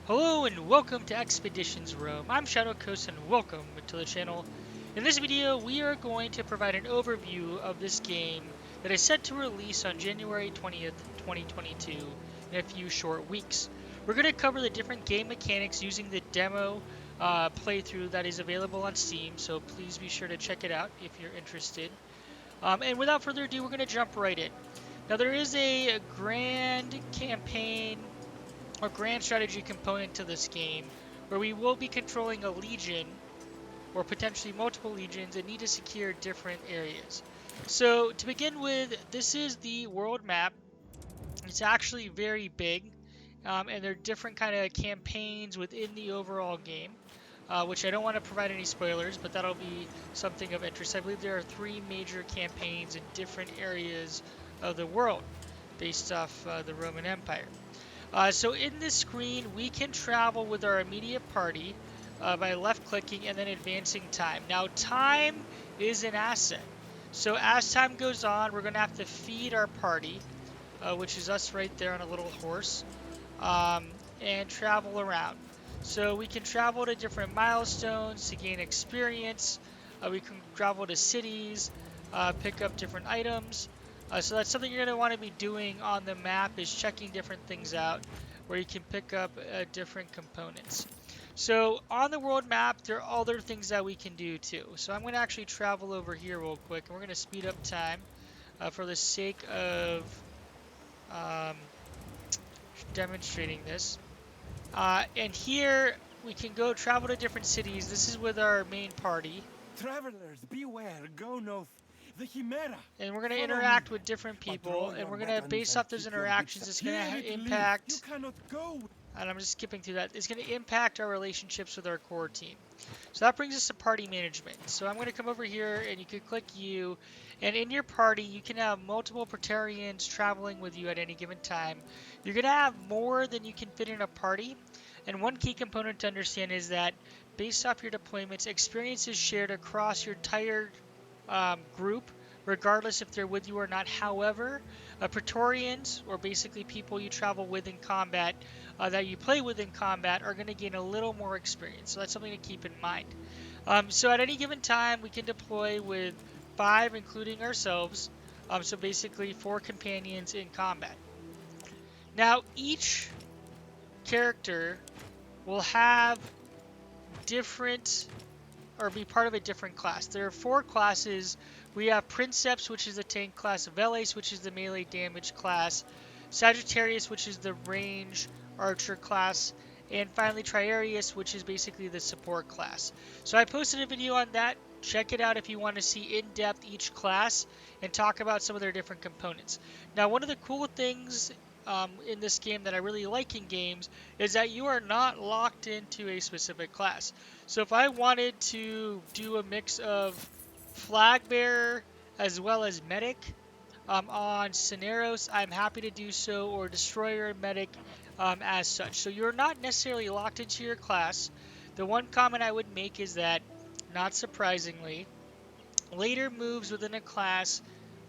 Hello and welcome to Expeditions Rome. I'm Shadow Coast and welcome to the channel. In this video, we are going to provide an overview of this game that is set to release on January 20th, 2022 in a few short weeks. We're going to cover the different game mechanics using the demo playthrough that is available on Steam, so please be sure to check it out if you're interested. And without further ado, we're going to jump right in. Now, there is a grand campaign or grand strategy component to this game where we will be controlling a legion or potentially multiple legions and need to secure different areas. So to begin with, this is the world map. It's actually very big, and there are different kind of campaigns within the overall game, which I don't want to provide any spoilers, but that'll be something of interest. I believe there are 3 major campaigns in different areas of the world based off the Roman Empire. So in this screen, we can travel with our immediate party by left-clicking and then advancing time. Now, time is an asset. So as time goes on, we're going to have to feed our party, which is us right there on a little horse, and travel around. So we can travel to different milestones to gain experience. We can travel to cities, pick up different items. So that's something you're going to want to be doing on the map, is checking different things out where you can pick up different components. So on the world map, there are other things that we can do too. So I'm going to actually travel over here real quick, and we're going to speed up time for the sake of um, demonstrating this. And here we can go travel to different cities. This is with our main party. Travelers, beware, go north. The Chimera. And we're going to Follow interact me. with different people, Patrol and your we're going to, weapons based and off those keep your interactions, wits. it's going Hear to it, Lee. You impact, cannot go. and I'm just skipping through that, it's going to impact our relationships with our core team. So that brings us to party management. So I'm going to come over here, and you can click U, and in your party, you can have multiple Praetorians traveling with you at any given time. You're going to have more than you can fit in a party, and one key component to understand is that based off your deployments, experience is shared across your entire group, regardless if they're with you or not. However, Praetorians, or basically people you travel with in combat, that you play with in combat, are going to gain a little more experience. So that's something to keep in mind. So at any given time, we can deploy with 5, including ourselves. So basically 4 companions in combat. Now, each character will have different, or be part of a different class. There are 4 classes. We have Princeps, which is the tank class, Veles, which is the melee damage class, Sagittarius, which is the range archer class, and finally Triarius, which is basically the support class. So I posted a video on that. Check it out if you want to see in depth each class and talk about some of their different components. Now, one of the cool things in this game that I really like in games is that you are not locked into a specific class. So if I wanted to do a mix of flag bearer as well as medic on Sceneros, I'm happy to do so, or destroyer and medic as such. So you're not necessarily locked into your class. The one comment I would make is that, not surprisingly, later moves within a class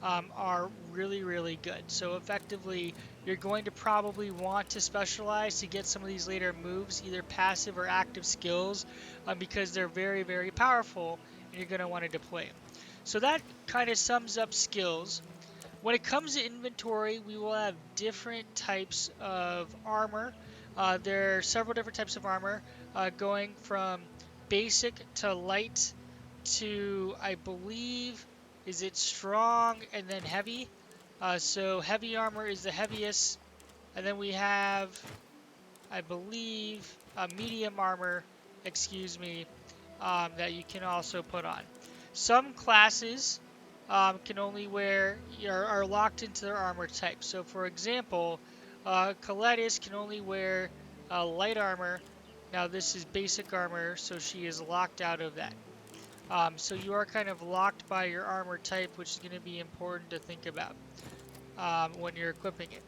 are really, really good. So effectively, you're going to probably want to specialize to get some of these later moves, either passive or active skills, because they're very, very powerful, and you're going to want to deploy them. So that kind of sums up skills. When it comes to inventory, we will have different types of armor. There are several different types of armor, going from basic to light to, I believe, is it strong and then heavy? So heavy armor is the heaviest, and then we have, I believe, medium armor, excuse me, that you can also put on. Some classes can only wear, are locked into their armor type. So for example, Coletis can only wear light armor. Now this is basic armor, so she is locked out of that. So you are kind of locked by your armor type, which is going to be important to think about when you're equipping it.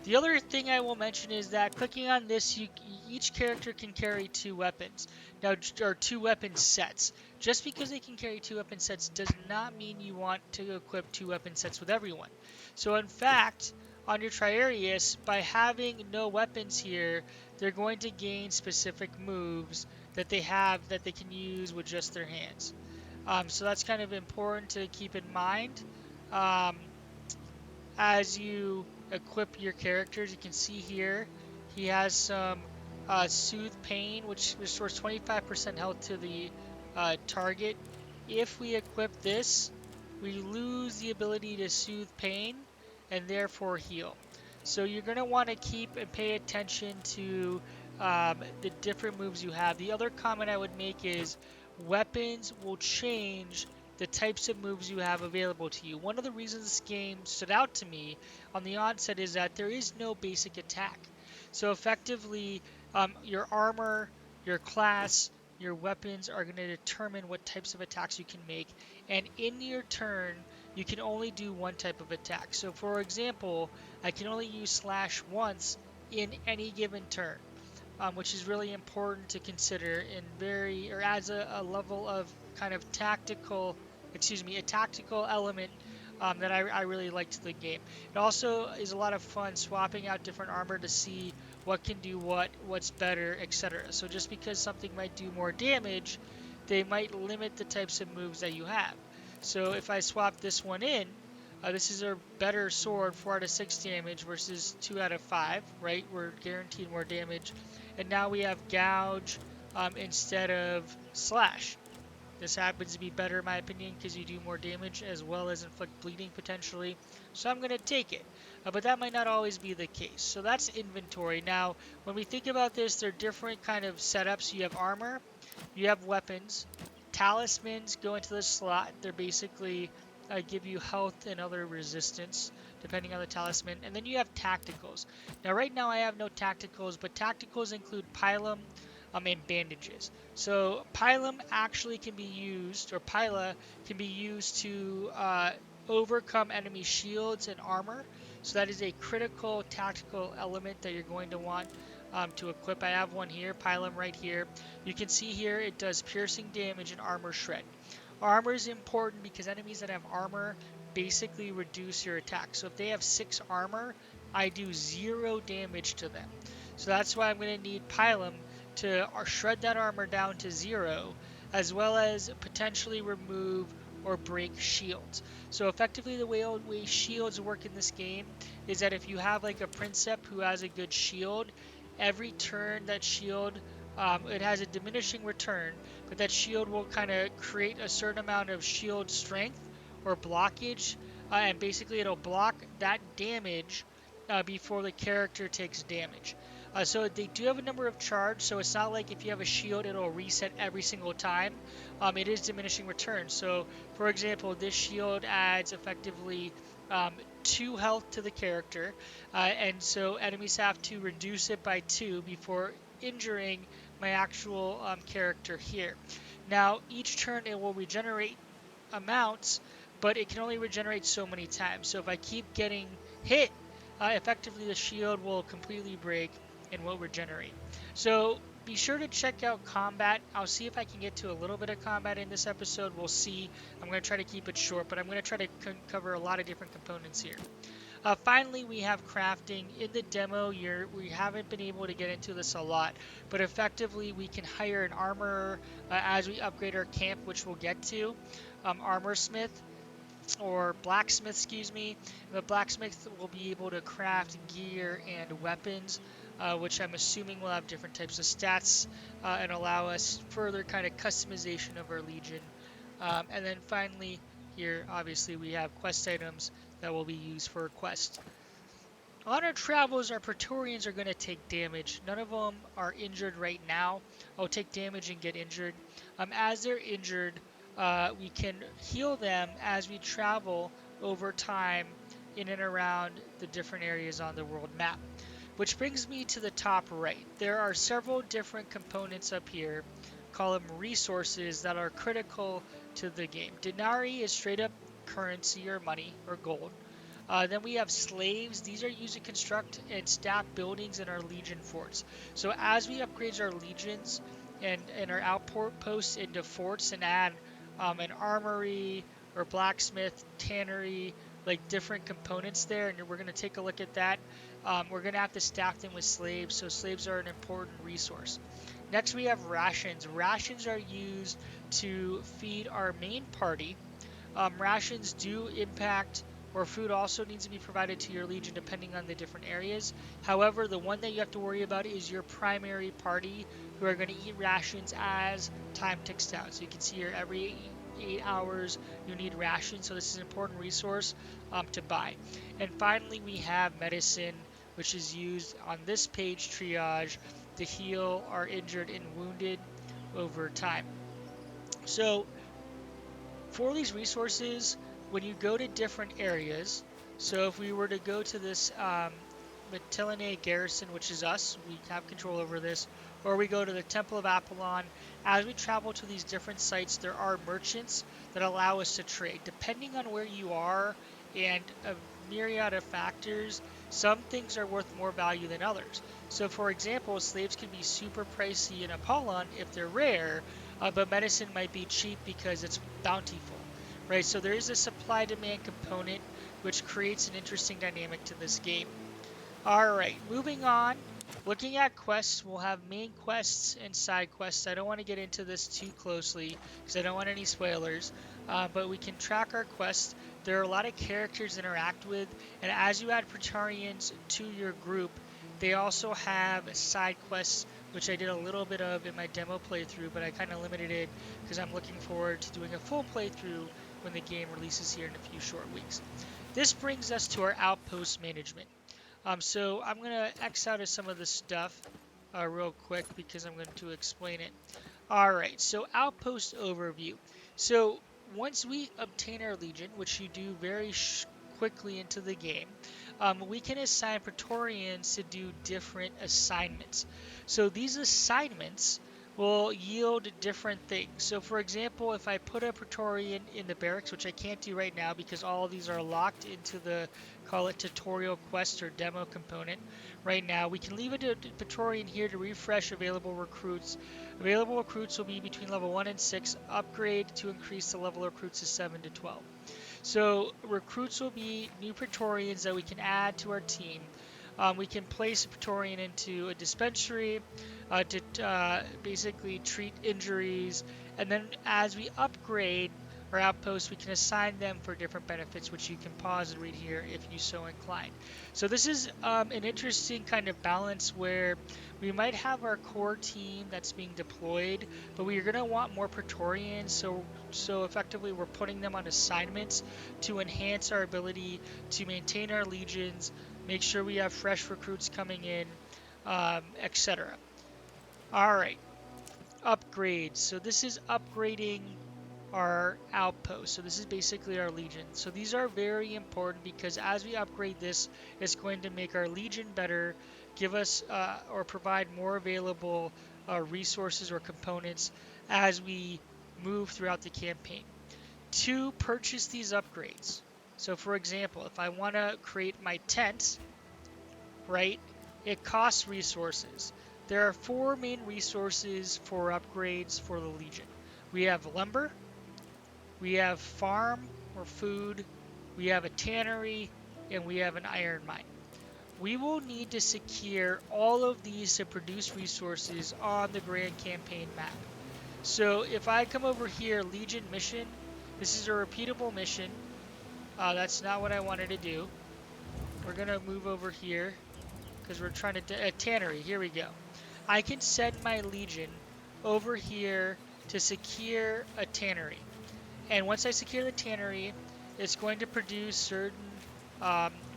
The other thing I will mention is that clicking on this, each character can carry 2 weapons. Now, or 2 weapon sets. Just because they can carry 2 weapon sets does not mean you want to equip 2 weapon sets with everyone. So in fact, on your Triarius, by having no weapons here, they're going to gain specific moves that they have that they can use with just their hands. So that's kind of important to keep in mind. Um, as you equip your characters, you can see here he has some Soothe Pain, which restores 25% health to the target. If we equip this, we lose the ability to Soothe Pain and therefore heal. So you're going to want to keep and pay attention to the different moves you have. The other comment I would make is weapons will change the types of moves you have available to you. One of the reasons this game stood out to me on the onset is that there is no basic attack. So effectively, your armor, your class, your weapons are going to determine what types of attacks you can make. And in your turn, you can only do one type of attack. So for example, I can only use slash once in any given turn, which is really important to consider in very or as a level of kind of tactical, excuse me, a tactical element that I really liked the game. It also is a lot of fun swapping out different armor to see what can do what's better, etc. So just because something might do more damage, they might limit the types of moves that you have. So if I swap this one in, this is a better sword, 4 out of 6 damage versus 2 out of 5, right? We're guaranteed more damage. And now we have Gouge instead of Slash. This happens to be better in my opinion because you do more damage as well as inflict bleeding potentially. So I'm going to take it. But that might not always be the case. So that's inventory. Now, when we think about this, there are different kind of setups. You have armor, you have weapons. Talismans go into the slot. They're basically give you health and other resistance depending on the talisman. And then you have tacticals. Now, right now I have no tacticals, but tacticals include Pilum and bandages. So Pilum actually can be used, or Pila can be used to overcome enemy shields and armor. So that is a critical tactical element that you're going to want to equip. I have one here, Pilum right here. You can see here it does piercing damage and armor shred. Armor is important because enemies that have armor basically reduce your attack. So if they have 6 armor, I do 0 damage to them. So that's why I'm going to need Pilum to shred that armor down to 0, as well as potentially remove or break shields. So effectively the way shields work in this game is that if you have like a Princep who has a good shield, every turn that shield it has a diminishing return, but that shield will kind of create a certain amount of shield strength or blockage, and basically it'll block that damage before the character takes damage. So they do have a number of charge, so it's not like if you have a shield, it'll reset every single time. It is diminishing return. So, for example, this shield adds effectively 2 health to the character, and so enemies have to reduce it by 2 before injuring my actual character here. Now, each turn it will regenerate amounts, but it can only regenerate so many times. So if I keep getting hit, effectively the shield will completely break and will regenerate. So be sure to check out combat. I'll see if I can get to a little bit of combat in this episode. We'll see. I'm going to try to keep it short, but I'm going to try to cover a lot of different components here. Finally, we have crafting. In the demo, we haven't been able to get into this a lot, but effectively we can hire an armorer as we upgrade our camp, which we'll get to. Armor smith or blacksmith, excuse me. The blacksmith will be able to craft gear and weapons, which I'm assuming will have different types of stats and allow us further kind of customization of our legion. And then finally, here obviously we have quest items that will be used for a quest. On our travels, our Praetorians are going to take damage. None of them are injured right now. I'll take damage and get injured. As they're injured, we can heal them as we travel over time in and around the different areas on the world map. Which brings me to the top right. There are several different components up here, call them resources, that are critical to the game. Denarii is straight up currency or money or gold. Then we have slaves. These are used to construct and staff buildings in our legion forts. So as we upgrade our legions and our outposts into forts and add an armory or blacksmith, tannery, like different components there, and we're going to take a look at that. We're going to have to stack them with slaves, so slaves are an important resource. Next, we have rations. Rations are used to feed our main party. Rations do impact, or food also needs to be provided to your legion depending on the different areas. However, the one that you have to worry about is your primary party, who are going to eat rations as time ticks down. So you can see here every 8 hours you need rations, so this is an important resource to buy. And finally, we have medicine, which is used on this page, triage, to heal our injured and wounded over time. So for these resources, when you go to different areas, so if we were to go to this Garrison, which is us, we have control over this, or we go to the Temple of Apollon, as we travel to these different sites, there are merchants that allow us to trade. Depending on where you are and a myriad of factors, some things are worth more value than others. So, for example, slaves can be super pricey in Apollon if they're rare, but medicine might be cheap because it's bountiful, right? So there is a supply demand component which creates an interesting dynamic to this game. All right, moving on. Looking at quests, we'll have main quests and side quests. I don't want to get into this too closely because I don't want any spoilers, but we can track our quests. There are a lot of characters to interact with, and as you add Praetarians to your group, they also have side quests, which I did a little bit of in my demo playthrough, but I kind of limited it because I'm looking forward to doing a full playthrough when the game releases here in a few short weeks. This brings us to our outpost management. So I'm going to X out of some of this stuff real quick because I'm going to explain it. All right, so outpost overview. So once we obtain our legion, which you do very quickly into the game, we can assign Praetorians to do different assignments. So these assignments will yield different things. So for example, if I put a Praetorian in the barracks, which I can't do right now because all of these are locked into the, call it tutorial quest or demo component right now, we can leave a Praetorian here to refresh available recruits. Available recruits will be between level 1 and 6, upgrade to increase the level of recruits to 7 to 12. So recruits will be new Praetorians that we can add to our team. We can place a Praetorian into a dispensary to basically treat injuries. And then as we upgrade our outposts, we can assign them for different benefits, which you can pause and read here if you so inclined. So this is an interesting kind of balance where we might have our core team that's being deployed, but we are going to want more Praetorians. So effectively, we're putting them on assignments to enhance our ability to maintain our legions, make sure we have fresh recruits coming in, etc. All right, upgrades. So this is upgrading our outpost. So this is basically our legion. So these are very important because as we upgrade this, it's going to make our legion better, give us or provide more available resources or components as we move throughout the campaign. To purchase these upgrades. So for example, if I want to create my tent, right, it costs resources. There are four main resources for upgrades for the Legion. We have lumber, we have farm or food, we have a tannery, and we have an iron mine. We will need to secure all of these to produce resources on the Grand Campaign map. So if I come over here, Legion mission, this is a repeatable mission. That's not what I wanted to do. We're going to move over here because we're trying to, tannery, here we go. I can send my Legion over here to secure a tannery. And once I secure the tannery, it's going to produce certain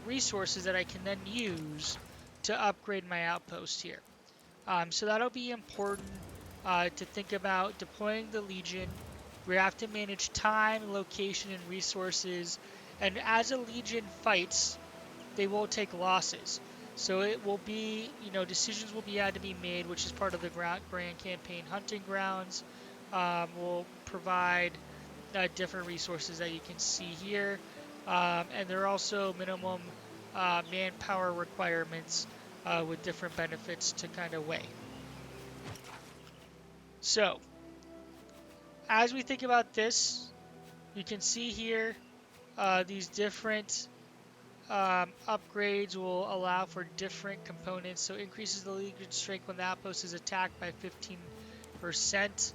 resources that I can then use to upgrade my outpost here. So that'll be important to think about deploying the Legion. We have to manage time, location, and resources. And as a Legion fights, they will take losses. So it will be, decisions will be had to be made, which is part of the Grand Campaign hunting grounds. Will provide different resources that you can see here. And there are also minimum manpower requirements with different benefits to kind of weigh. So as we think about this, you can see here these different upgrades will allow for different components. So increases the Legion strength when the outpost is attacked by 15%.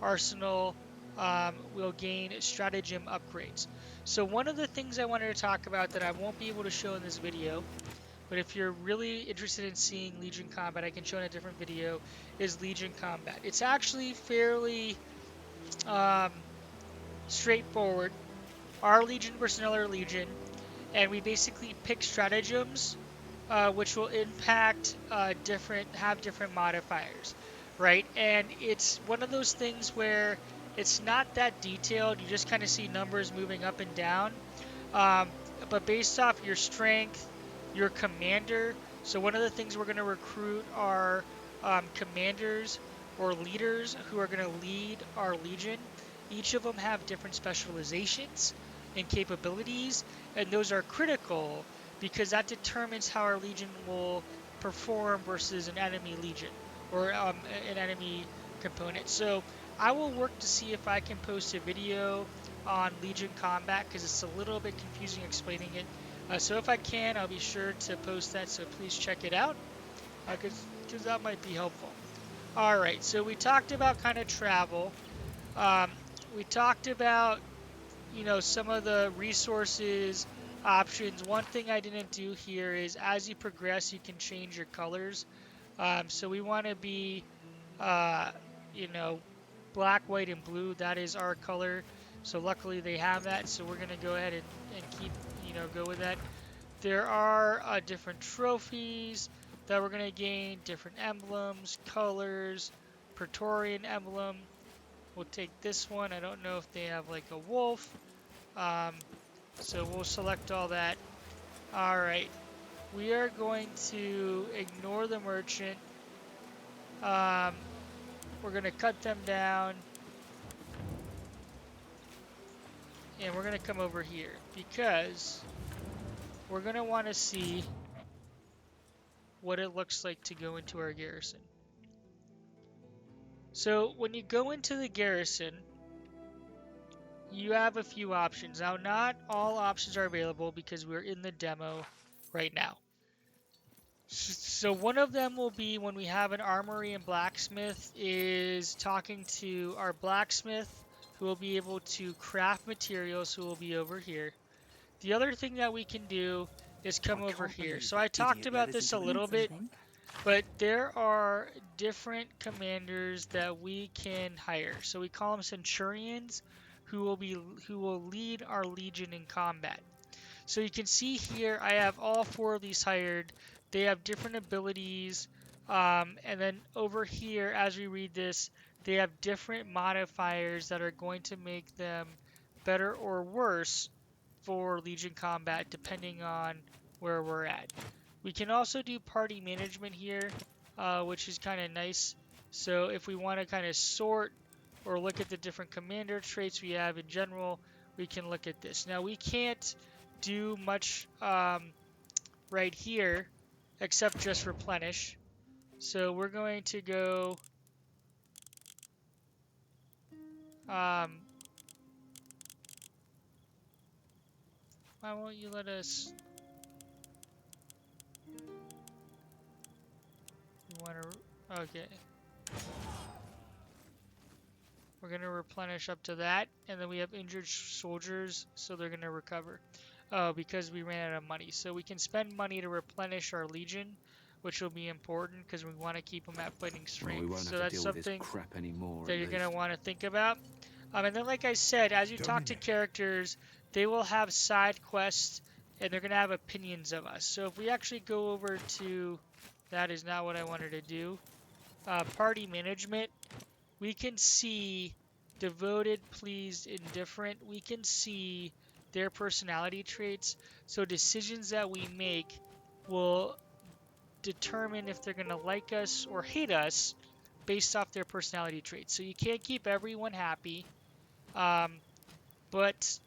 Arsenal will gain stratagem upgrades. So one of the things I wanted to talk about that I won't be able to show in this video, but if you're really interested in seeing Legion combat, I can show in a different video, is Legion combat. It's actually fairly um, straightforward. Our Legion versus another Legion, and we basically pick stratagems which will impact have different modifiers, right? And it's one of those things where it's not that detailed. You just kind of see numbers moving up and down. Um, but based off your strength, your commander. So one of the things we're going to recruit are commanders or leaders who are going to lead our legion. Each of them have different specializations and capabilities, and those are critical because that determines how our legion will perform versus an enemy legion or an enemy component. So I will work to see if I can post a video on Legion combat because it's a little bit confusing explaining it. So if I can, I'll be sure to post that. So please check it out because that might be helpful. All right, so we talked about kind of travel. Um, we talked about some of the resources options. One thing I didn't do here is as you progress, you can change your colors. So we want to be, uh, you know, black, white, and blue. That is our color. So luckily they have that. So we're going to go ahead and keep, go with that. There are different trophies that we're going to gain, different emblems, colors, Praetorian emblem. We'll take this one. I don't know if they have like a wolf. So we'll select all that. All right. We are going to ignore the merchant. We're going to cut them down. And we're going to come over here because we're going to want to see what it looks like to go into our garrison. So when you go into the garrison, you have a few options. Now, not all options are available because we're in the demo right now. So one of them will be when we have an armory and blacksmith is talking to our blacksmith who will be able to craft materials, who will be over here. The other thing that we can do is come over here. So I talked about this a little bit, but there are different commanders that we can hire. So we call them centurions who will lead our legion in combat. So you can see here I have all 4 of these hired. They have different abilities. And then over here, as we read this, they have different modifiers that are going to make them better or worse for Legion combat depending on where we're at. We can also do party management here, which is kind of nice. So if we want to kind of sort or look at the different commander traits we have in general, we can look at this. Now we can't do much right here except just replenish. So we're going to go why won't you let us okay, we're going to replenish up to that, and then we have injured soldiers, so they're going to recover because we ran out of money. So we can spend money to replenish our legion, which will be important because we want to keep them at fighting strength. Well, we won't have to deal with this crap anymore, that you're going to want to think about. And then, like I said, as you talk to characters, they will have side quests, and they're going to have opinions of us. So if we actually go over to, that is not what I wanted to do, party management, we can see devoted, pleased, indifferent. We can see their personality traits. So decisions that we make will determine if they're going to like us or hate us based off their personality traits. So you can't keep everyone happy. But,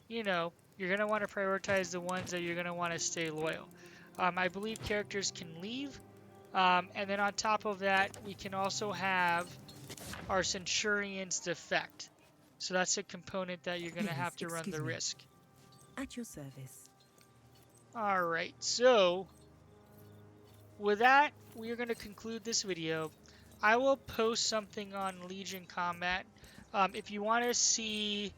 you're going to want to prioritize the ones that you're going to want to stay loyal. I believe characters can leave. And then on top of that, we can also have our Centurion's defect. So that's a component that you're going to have to run the risk. At your service. All right, so with that, we are going to conclude this video. I will post something on Legion Combat. If you want to see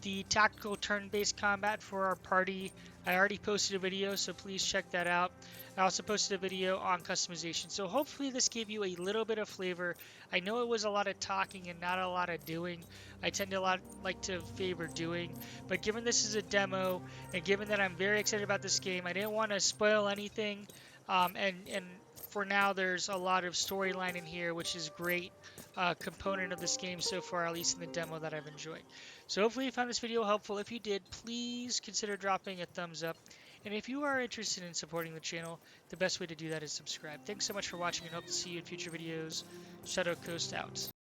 the tactical turn-based combat for our party, I already posted a video, so please check that out. I also posted a video on customization. So hopefully this gave you a little bit of flavor. I know it was a lot of talking and not a lot of doing. I tend to like to favor doing, but given this is a demo and given that I'm very excited about this game, I didn't want to spoil anything. And for now, there's a lot of storyline in here, which is great component of this game so far, at least in the demo that I've enjoyed. So hopefully you found this video helpful. If you did, please consider dropping a thumbs up. And if you are interested in supporting the channel, the best way to do that is subscribe. Thanks so much for watching and hope to see you in future videos. Shadow Coast out.